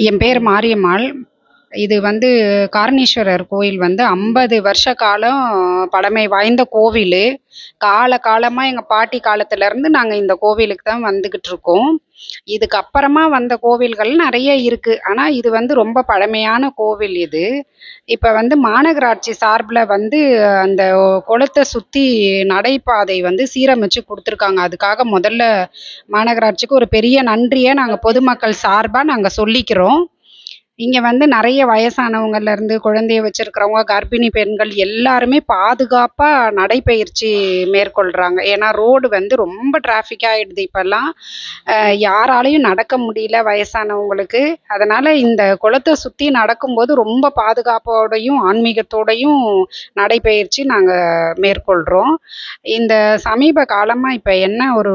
என் பேர் மாரியம்மாள். இது வந்து காரணீஸ்வரர் கோயில் வந்து 50 வருஷ காலம் பழமை வாய்ந்த கோவிலு. காலமா எங்க பாட்டி காலத்துலேருந்து நாங்க இந்த கோவிலுக்கு தான் வந்துகிட்டு இருக்கோம். இதுக்கு அப்புறமா வந்த கோவில்கள் நெறைய இருக்கு. ஆனா இது வந்து ரொம்ப பழமையான கோவில் இது. இப்ப வந்து மாநகராட்சி சார்புல வந்து அந்த குளத்த சுத்தி நடைபாதை வந்து சீரமைச்சு குடுத்துருக்காங்க. அதுக்காக முதல்ல மாநகராட்சிக்கு ஒரு பெரிய நன்றிய நாங்க பொதுமக்கள் சார்பா நாங்க சொல்லிக்கிறோம். இங்க வந்து நெறைய வயசானவங்கலேருந்து, குழந்தைய வச்சிருக்கிறவங்க, கர்ப்பிணி பெண்கள் எல்லாருமே பாதுகாப்பா நடைப்பயிற்சி மேற்கொள்றாங்க. ஏன்னா ரோடு வந்து ரொம்ப டிராஃபிக் ஆயிடுது இப்பல்லாம். யாராலயும் நடக்க முடியல வயசானவங்களுக்கு. அதனால இந்த குளத்த சுத்தி நடக்கும்போது ரொம்ப பாதுகாப்போடையும், ஆன்மீகத்தோடையும் நடைப்பயிற்சி நாங்க மேற்கொள்றோம். இந்த சமீப காலமா இப்ப என்ன ஒரு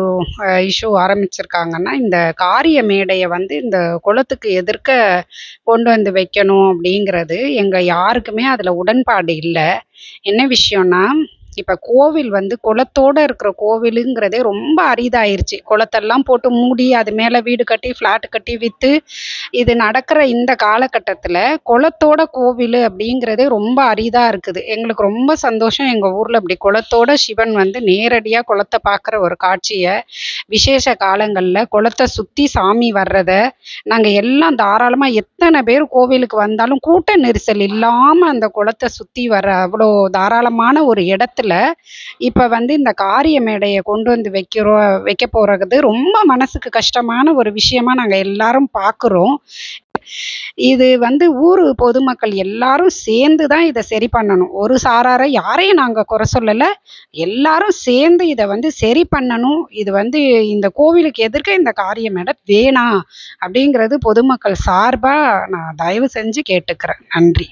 இஷ்யூ ஆரம்பிச்சிருக்காங்கன்னா, இந்த காரிய மேடைய வந்து இந்த குளத்துக்கு எதிர்க்க கொண்டு வந்து வைக்கணும் அப்படிங்கிறது எங்க யாருக்குமே அதுல உடன்பாடு இல்ல. என்ன விஷயம்னா, இப்ப கோவில் வந்து குளத்தோட இருக்கிற கோவிலுங்கிறதே ரொம்ப அரிதாயிருச்சு. குளத்தெல்லாம் போட்டு மூடி, அது மேல வீடு கட்டி, ஃப்ளாட் கட்டி வித்து, இது நடக்கிற இந்த காலகட்டத்துல குளத்தோட கோவிலு அப்படிங்கிறதே ரொம்ப அரிதா இருக்குது. எங்களுக்கு ரொம்ப சந்தோஷம் எங்க ஊர்ல இப்படி குளத்தோட சிவன் வந்து நேரடியா குளத்த பார்க்குற ஒரு காட்சிய, விசேஷ காலங்கள்ல குளத்த சுத்தி சாமி வர்றத நாங்க எல்லாம் தாராளமா எத்தனை பேர் கோவிலுக்கு வந்தாலும் கூட்ட நெரிசல் இல்லாம அந்த குளத்த சுத்தி வர அவ்வளோ தாராளமான ஒரு இடத்துல இப்ப வந்து இந்த காரிய மேடைய கொண்டு வந்து வைக்க போறது ரொம்ப மனசுக்கு கஷ்டமான ஒரு விஷயமா நாங்க எல்லாரும் பார்க்குறோம். இது வந்து ஊரு பொதுமக்கள் எல்லாரும் சேர்ந்து தான் இத சரி பண்ணணும். ஒரு சாரார யாரையும் நாங்க குறை சொல்லல. எல்லாரும் சேர்ந்து இத வந்து சரி பண்ணணும். இது வந்து இந்த கோவிலுக்கு எதிர்க்க இந்த காரிய மேடை வேணாம் அப்படிங்கிறது பொதுமக்கள் சார்பா நான் தயவு செஞ்சு கேட்டுக்கிறேன். நன்றி.